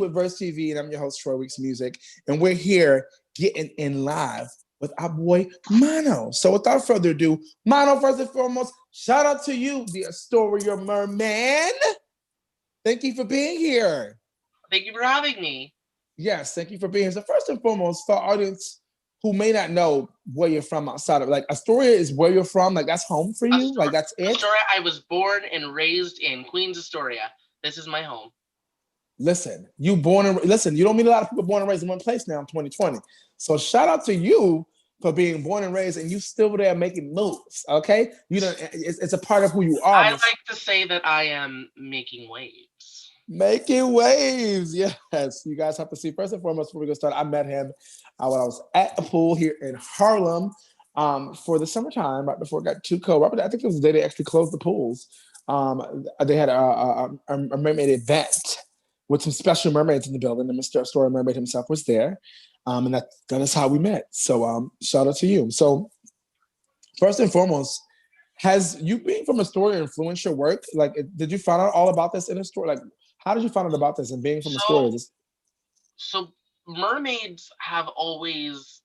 with Verse TV, and I'm your host, Troy Weeks Music, and we're here getting in live with our boy Mono. So without further ado, Mono, first and foremost, shout out to you, the Astoria Merman. Thank you for being here. Thank you for having me. Yes, thank you for being here. So first and foremost, for our audience who may not know where you're from outside of, like, Astoria is where you're from, like that's home for you, like that's it. Astoria, I was born and raised in Queens, Astoria. This is my home. Listen, you don't meet a lot of people born and raised in one place now in 2020. So shout out to you for being born and raised and you still there making moves. Okay. It's a part of who you are. I like to say that I am making waves. Making waves. Yes. You guys have to see first and foremost before we get started. I met him when I was at a pool here in Harlem for the summertime, right before it got too cold. I think it was the day they actually closed the pools. They had a mermaid event with some special mermaids in the building, and Mr. Astoria Mermaid himself was there. And that is how we met. So shout out to you. So first and foremost, has you being from Astoria influenced your work? Like, did you find out all about this in Astoria? Like, how did you find out about this and being from Astoria? So mermaids have always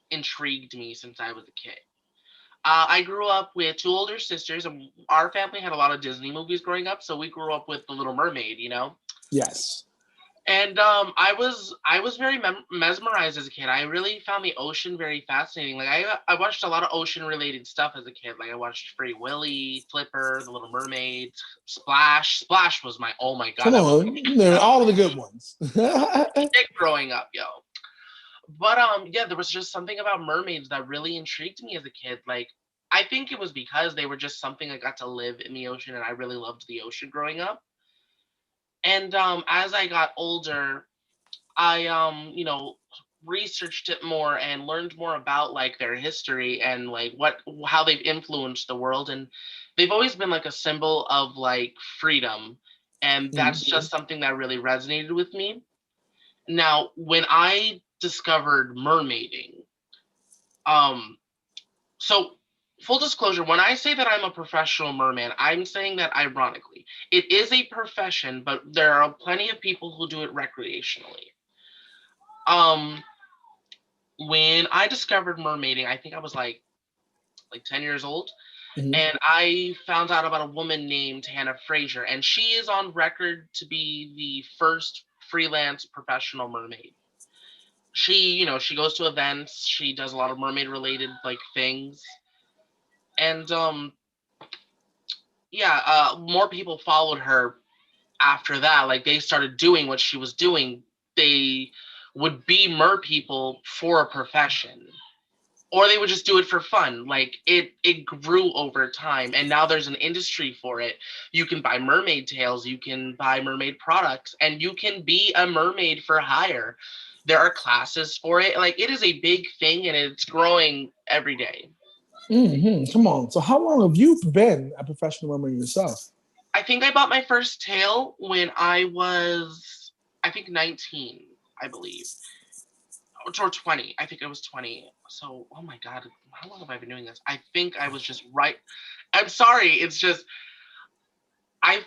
intrigued me since I was a kid. I grew up with two older sisters, and our family had a lot of Disney movies growing up, so we grew up with The Little Mermaid, you know? Yes. And I was very mesmerized as a kid. I really found the ocean very fascinating. Like I watched a lot of ocean related stuff as a kid. Like I watched Free Willy, Flipper, The Little Mermaid, Splash. Splash was oh my god. Come on, all of the good ones. Growing up, yo. But yeah, there was just something about mermaids that really intrigued me as a kid. Like I think it was because they were just something I got to live in the ocean, and I really loved the ocean growing up. And as I got older, I researched it more and learned more about like their history and like how they've influenced the world, and they've always been like a symbol of like freedom, and that's just something that really resonated with me. Now, when I discovered mermaiding, so full disclosure, when I say that I'm a professional merman, I'm saying that ironically. It is a profession, but there are plenty of people who do it recreationally. When I discovered mermaiding, I think I was like 10 years old. Mm-hmm. And I found out about a woman named Hannah Fraser, and she is on record to be the first freelance professional mermaid. She goes to events, she does a lot of mermaid related like things. And more people followed her after that. Like they started doing what she was doing. They would be mer people for a profession, or they would just do it for fun. Like it grew over time, and now there's an industry for it. You can buy mermaid tails, you can buy mermaid products, and you can be a mermaid for hire. There are classes for it. Like it is a big thing, and it's growing every day. Mm-hmm. Come on. So how long have you been a professional mermaid yourself? I think I bought my first tail when I was, I think 19, I believe. Or 20. I think I was 20. So, oh my God, how long have I been doing this? I think I was just right. I'm sorry. It's just, I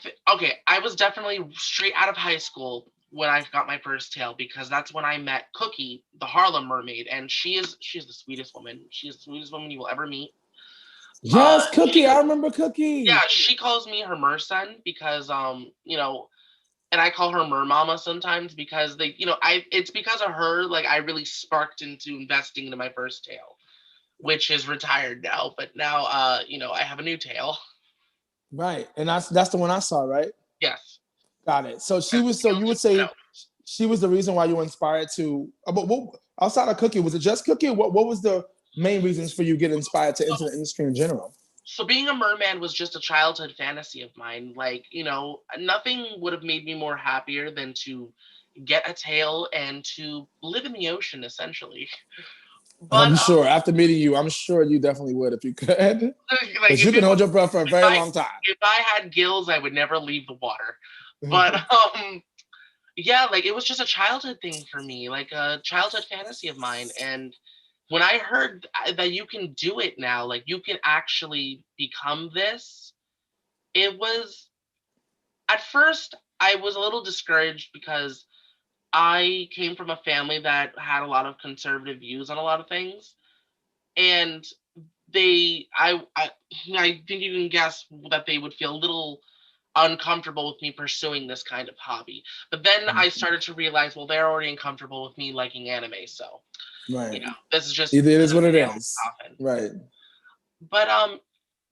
was definitely straight out of high school when I got my first tail, because that's when I met Cookie, the Harlem mermaid. And she's the sweetest woman. She's the sweetest woman you will ever meet. Yes, Cookie. I remember Cookie. Yeah, she calls me her mer son because, and I call her mer mama sometimes because it's because of her, like, I really sparked into investing into my first tail, which is retired now. But now, I have a new tail. Right. And that's the one I saw, right? Yes. Got it. So you would say she was the reason why you were inspired to, but what, outside of Cookie, was it just Cookie? What was the main reasons for you getting inspired to enter the industry in general? So being a merman was just a childhood fantasy of mine. Like, nothing would have made me more happier than to get a tail and to live in the ocean, essentially. But, I'm sure after meeting you, I'm sure you definitely would if you could. Because you can hold your breath for a very long time. If I had gills, I would never leave the water. But yeah, like it was just a childhood thing for me, like a childhood fantasy of mine. And when I heard that you can do it now, like you can actually become this, it was, at first, I was a little discouraged because I came from a family that had a lot of conservative views on a lot of things, and they I think you can guess that they would feel a little uncomfortable with me pursuing this kind of hobby. But then I started to realize, well, they're already uncomfortable with me liking anime, so Right. this is just Either it is the what it nail in is. the coffin. Right. But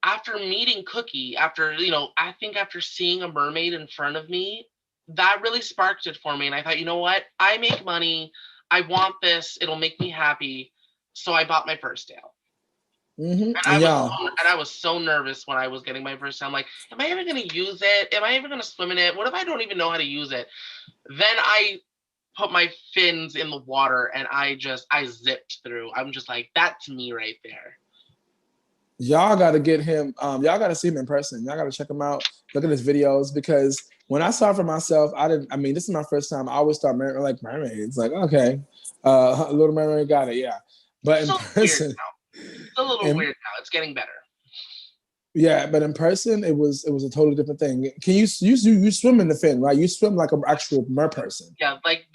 after meeting Cookie, after I think after seeing a mermaid in front of me, that really sparked it for me, and I thought, you know what? I make money. I want this. It'll make me happy. So I bought my first tail. And y'all, And I was so nervous when I was getting my first tail. I'm like, am I ever gonna use it? Am I ever gonna swim in it? What if I don't even know how to use it? Then I put my fins in the water and I zipped through. I'm just like, that's me right there. y'all got to get him. Y'all got to see him in person. Y'all got to check him out. Look at his videos because when I saw it for myself, I didn't. I mean, this is my first time. I always thought like mermaids. Like, okay, Little Mermaid got it. Yeah, but It's in a little weird person, now. It's a little and weird now. It's getting better. yeah, but in person, it was a totally different thing. Can you swim in the fin, right? You swim like an actual mer person. Yeah, like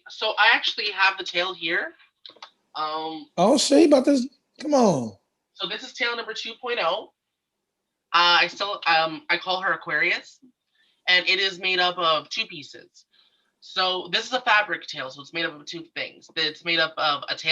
so I actually have the tail here. Um, Oh, shit, about this. Come on. so this is tail number 2.0. I call her Aquarius, and it is made up of two pieces. So this is a fabric tail, so it's made up of two things. It's made up of a tail